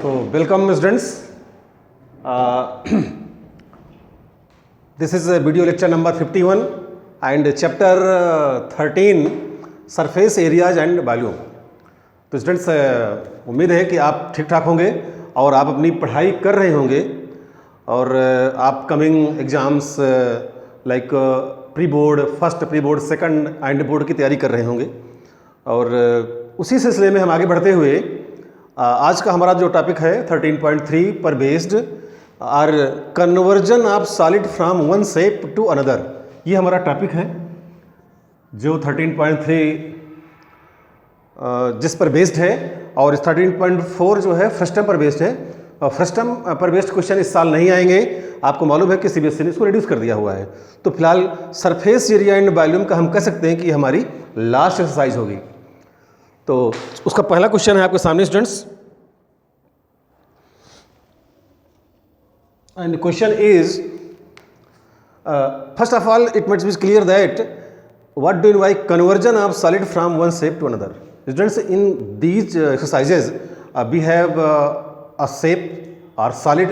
So welcome students. This is video lecture number 51 and chapter 13 surface areas and volume. तो students उम्मीद है कि आप ठीक ठाक होंगे और आप अपनी पढ़ाई कर रहे होंगे और आप coming exams like pre board, first pre board, second and board की तैयारी कर रहे होंगे। और उसी सिलसिले में हम आगे बढ़ते हुए आज का हमारा जो टॉपिक है 13.3 पर based are conversion of solid from one shape to another, ये हमारा टॉपिक है जो 13.3 जिस पर बेस्ड है। और 13.4 जो है फ्रस्टम पर बेस्ड है। और फ्रस्टम पर बेस्ड क्वेश्चन इस साल नहीं आएंगे, आपको मालूम है कि सीबीएसई ने इसको रिड्यूस कर दिया हुआ है। तो फिलहाल सरफेस एरिया एंड वॉल्यूम का हम कह सकते हैं कि हमारी लास्ट एक्सरसाइज होगी। तो उसका पहला क्वेश्चन है आपके सामने students, and question is first of all it must be clear that what do you by conversion of solid from one shape to another. Students, in these exercises we have a shape or solid,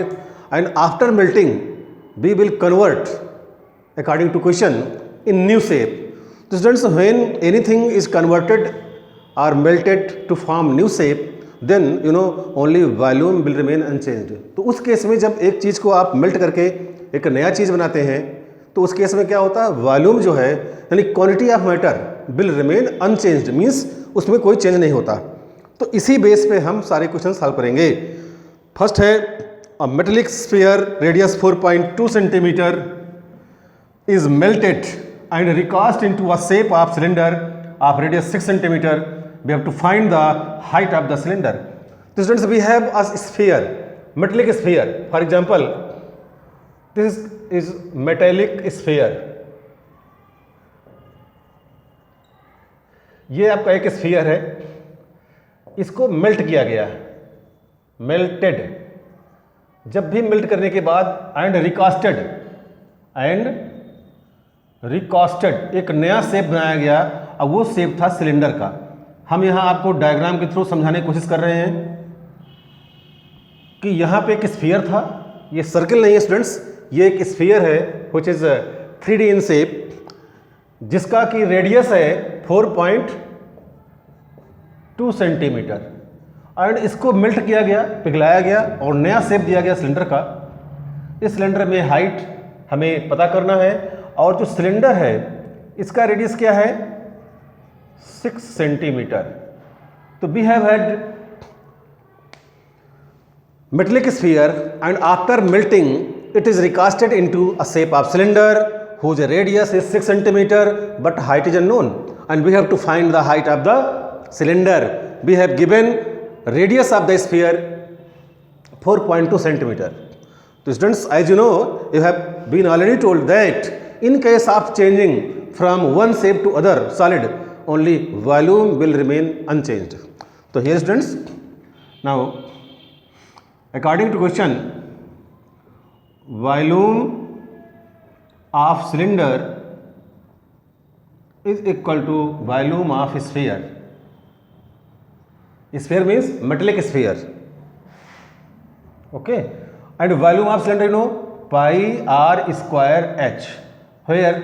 and after melting we will convert according to question in new shape. So students, when anything is converted or melted to form new shape, then you know only volume will remain unchanged. तो उस case में जब एक चीज़ को आप melt करके एक नया चीज़ बनाते हैं तो उस केस में क्या होता है, वॉल्यूम जो है यानी quantity of matter will remain unchanged, means उसमें कोई चेंज नहीं होता। तो इसी बेस पे हम सारे क्वेश्चन सॉल्व करेंगे। फर्स्ट है a metallic sphere radius 4.2 centimetre is melted and recast into a shape of cylinder of radius 6 centimetre. We have to find the height of the cylinder. तो students, we have a sphere, metallic sphere. For example, this is metallic sphere. ये आपका एक sphere है, इसको melt किया गया, melted. जब भी मेल्ट करने के बाद एंड रिकास्टेड एक नया शेप बनाया गया, और वो शेप था सिलेंडर का। हम यहाँ आपको डायग्राम के थ्रू समझाने की कोशिश कर रहे हैं कि यहाँ पे एक स्फीयर था, ये सर्कल नहीं है स्टूडेंट्स, ये एक स्फीयर है which is 3D in shape, जिसका की रेडियस है 4.2 सेंटीमीटर। एंड इसको मेल्ट किया गया, पिघलाया गया और नया शेप दिया गया सिलेंडर का। इस सिलेंडर में हाइट हमें पता करना है, और जो सिलेंडर है इसका रेडियस क्या है, 6 सेंटीमीटर। तो we have had metallic sphere and after melting it is recasted into a shape of cylinder whose radius is 6 centimetre but height is unknown, and we have to find the height of the cylinder. We have given radius of the sphere 4.2 centimeter. So students, as you know, you have been already told that in case of changing from one shape to other solid, only volume will remain unchanged. So here students, now according to question, volume of cylinder is equal to volume of sphere. Sphere means metallic sphere, okay, and volume of cylinder you know pi r square h, where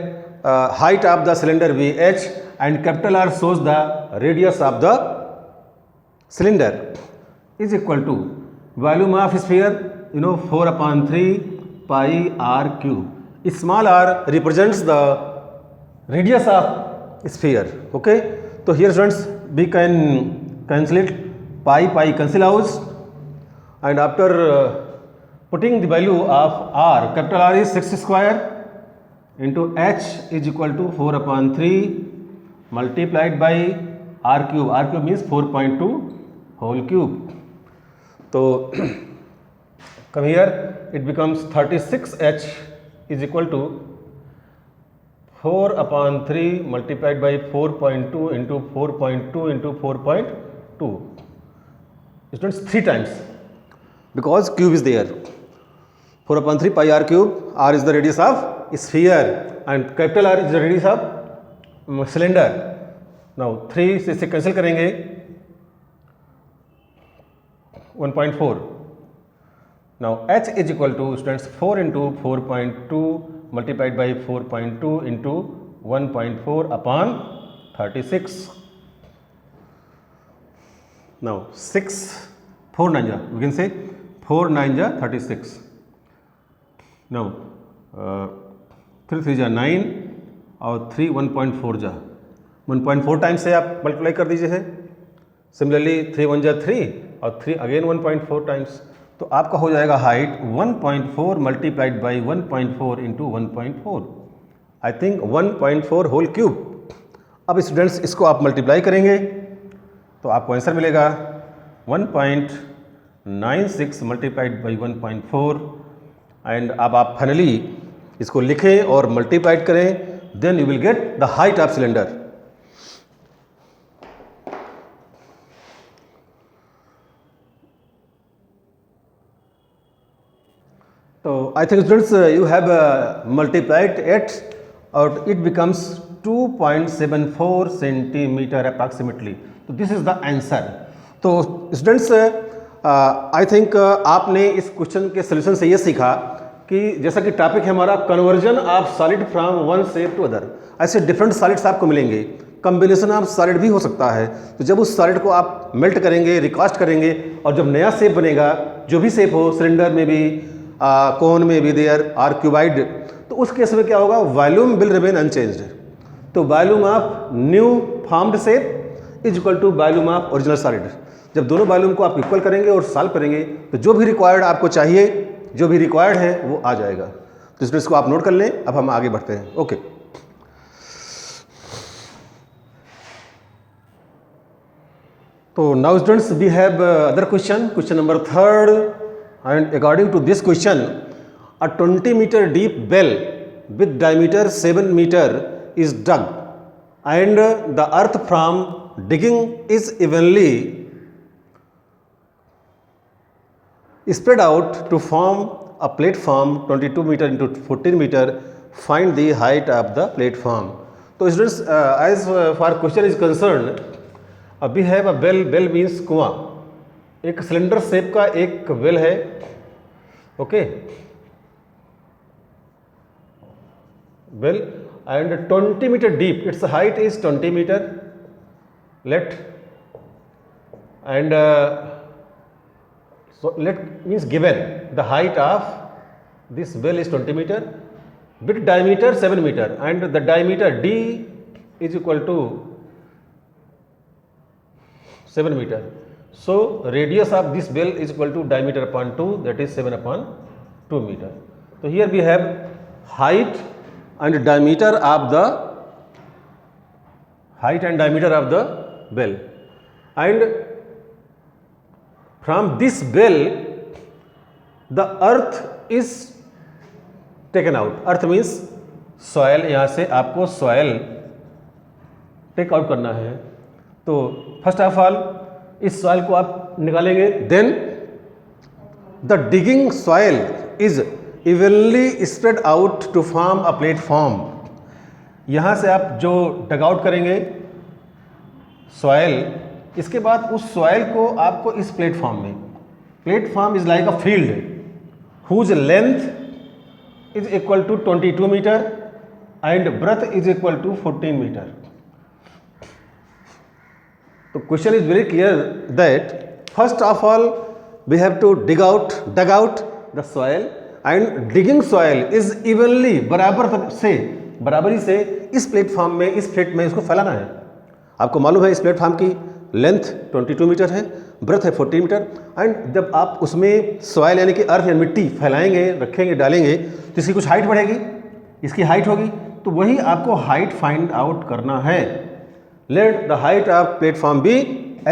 height of the cylinder be h and capital R shows the radius of the cylinder is equal to volume of sphere you know 4/3 pi r cube. Small r represents the radius of sphere, okay. So here students, we can cancel it, pi cancel out, and after putting the value of r, capital R is 6 square into h is equal to 4/3 multiplied by r cube. R cube means 4.2 whole cube. So come here, it becomes 36h is equal to 4/3 multiplied by 4.2 into 4.2 into 4.2. Students, 3 times, because cube is there. 4/3 pi r cube. R is the radius of sphere and capital R is the radius of cylinder. Now 3 से cancel करेंगे, 1.4 Now h is equal to students 4 into 4.2 multiplied by 4.2 into 1.4 upon 36. Now 6 4 9 ja, we can say 4 9 ja 36. Now 3 3 जा 9 और 3 1.4 जा 1.4 times से आप multiply कर दीजिए है. सिमिलरली 3 1 जा 3 और 3 अगेन 1.4 टाइम्स. तो आपका हो जाएगा height 1.4 multiplied by 1.4 into 1.4. I think 1.4 whole cube. अब स्टूडेंट्स इसको आप मल्टीप्लाई करेंगे तो आपको आंसर मिलेगा 1.96 मल्टीप्लाइड बाई 1.4. एंड अब आप फाइनली इसको लिखें और मल्टीप्लाइड करें, then you will get the height of cylinder. So I think students you have multiplied it and it becomes 2.74 centimeter approximately. So this is the answer. तो students I think आपने इस question के solution से ये सीखा कि जैसा कि टॉपिक है हमारा conversion of solid from one shape to other. ऐसे डिफरेंट सॉलिड्स आपको मिलेंगे, कम्बिनेशन ऑफ सॉलिड भी हो सकता है. तो जब उस सॉलिड को आप मेल्ट करेंगे, रिकास्ट करेंगे और जब नया शेप बनेगा, जो भी शेप हो, सिलेंडर में भी, कोन में भी देयर आर क्यूबाइड, तो उस केस में क्या होगा, वॉल्यूम विल रिमेन अनचेंज्ड. तो volume of new formed shape is equal to volume of original solid. जब दोनों वॉल्यूम को आप इक्वल करेंगे और सॉल्व करेंगे तो जो भी रिक्वायर्ड आपको चाहिए, जो भी रिक्वायर्ड है वो आ जाएगा. तो स्टूडेंट्स को आप नोट कर लें. अब हम आगे बढ़ते हैं. ओके तो now students we have other question number 3rd. And according to this question, a 20 meter deep well with diameter 7 meter is dug and the earth from digging is evenly spread out to form a platform 22 meter into 14 meter. Find the height of the platform. So students, as far question is concerned, we have a well. Well means कुआं. एक cylinder shape का एक well है. Okay, well and 20 metre deep, its height is 20 metre. Let and so let means given the height of this well is 20 meter with diameter 7 meter and the diameter d is equal to 7 meter. So radius of this well is equal to diameter upon 2, that is 7 upon 2 meter. So here we have height and diameter of the well, and from this well the earth is taken out. Earth means soil. यहाँ से आपको soil take out करना है. तो first of all इस soil को आप निकालेंगे. Then the digging soil is evenly spread out to form a platform. यहाँ से आप जो डग आउट करेंगे सॉइल, इसके बाद उस सॉइल को आपको इस प्लेटफॉर्म में, platform is like a field whose length is equal to 22 metre and breadth is equal to 14 metre. The question is very clear that first of all we have to dug out the soil and digging soil is evenly बराबरी से इस platform में, इस plate में इसको फैलाना है. आपको मालूम है इस प्लेटफॉर्म की लेंथ 22 मीटर है, ब्रेथ है 14 मीटर. एंड जब आप उसमें सॉइल यानी कि अर्थ या मिट्टी फैलाएंगे, रखेंगे, डालेंगे तो इसकी कुछ हाइट बढ़ेगी, इसकी हाइट होगी. तो वही आपको हाइट फाइंड आउट करना है. Let the height of platform be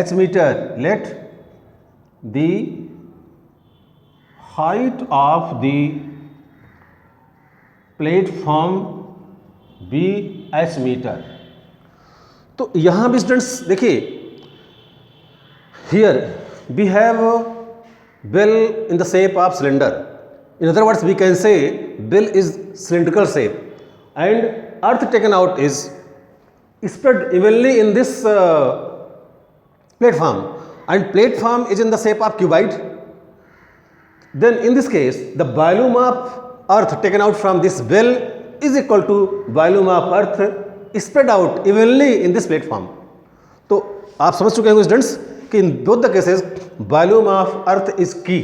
h meter. Let the height of the platform be h meter. तो यहाँ भी स्टूडेंट्स देखिए, here we have bell in the shape of cylinder. In other words, we can say bell is cylindrical shape and earth taken out is spread evenly in this platform and platform is in the shape of cuboid. then in this case the volume of earth taken out from this well is equal to volume of earth spread out evenly in this platform. तो आप समझ चुके हैं students कि in both the cases volume of earth is की.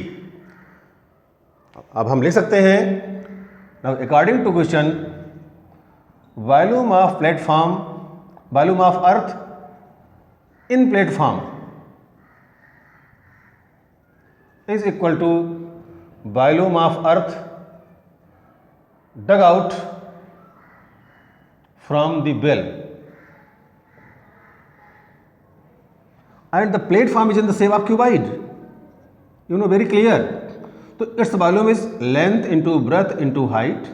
अब हम लिख सकते हैं now according to question volume of platform, volume of earth in platform is equal to volume of earth dug out from the well, and the platform is in the shape of cuboid, you know, very clear. So its volume is length into breadth into height,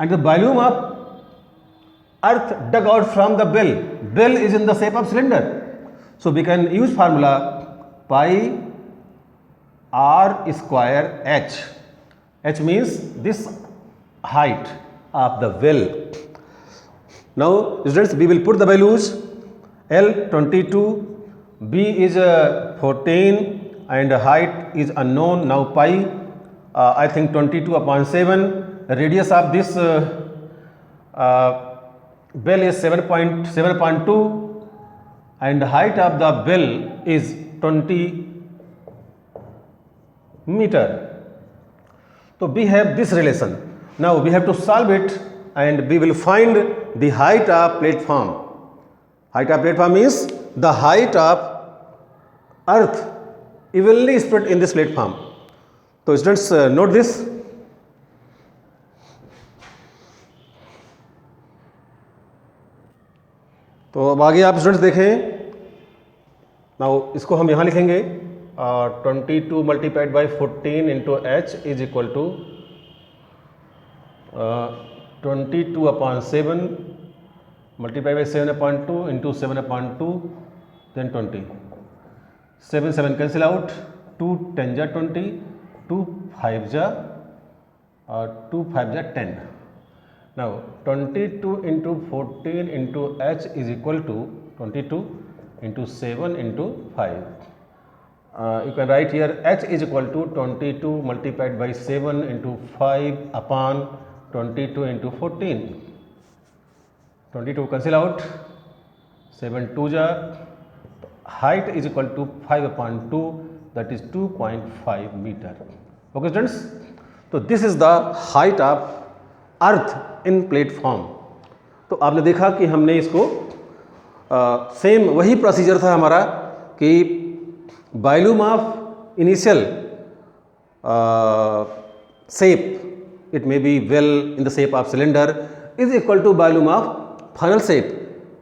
and the volume of earth dug out from the well is in the shape of cylinder. So we can use formula pi r square h. H means this height of the well. Now students, we will put the values. L 22, B is 14 and height is unknown. Now pi I think 22/7. Radius of this bell is 7.2 and height of the bell is 20 meter. So we have this relation. Now we have to solve it and we will find the height of platform. Height of platform is the height of earth evenly spread in this platform. So students, note this. तो अब आगे आप students देखें. Now इसको हम यहाँ लिखेंगे 22 multiplied by 14 into H is equal to 22/7 multiplied by 7/2 into 7/2 then 20. 7 cancel out, 2 10 ja 20, 2 5 ja 10. Now 22 into 14 into h is equal to 22 into 7 into 5. You can write here h is equal to 22 multiplied by 7 into 5 upon 22 into 14. 22 cancel out, 7 2 ja, height is equal to 5/2, that is 2.5 meter. Okay students, so this is the height of earth in platform. तो आपने देखा कि हमने इसको same वही procedure था हमारा कि volume of initial shape, it may be well in the shape of cylinder, is equal to volume of final shape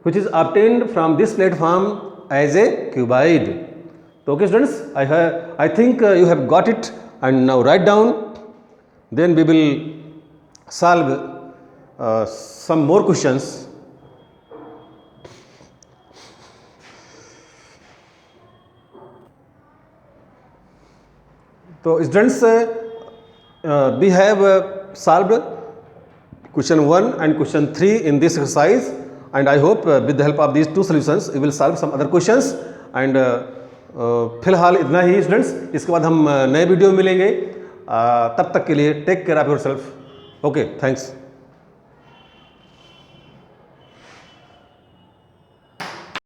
which is obtained from this platform as a cuboid. So okay students, I think you have got it, and now write down, then we will solve some more questions. So students, we have solved question 1 and question 3 in this exercise, and I hope with the help of these two solutions we will solve some other questions. And फिलहाल इतना ही students, इसके बाद हम नए video में मिलेंगे. तब तक के लिए take care of your self. Okay, thanks.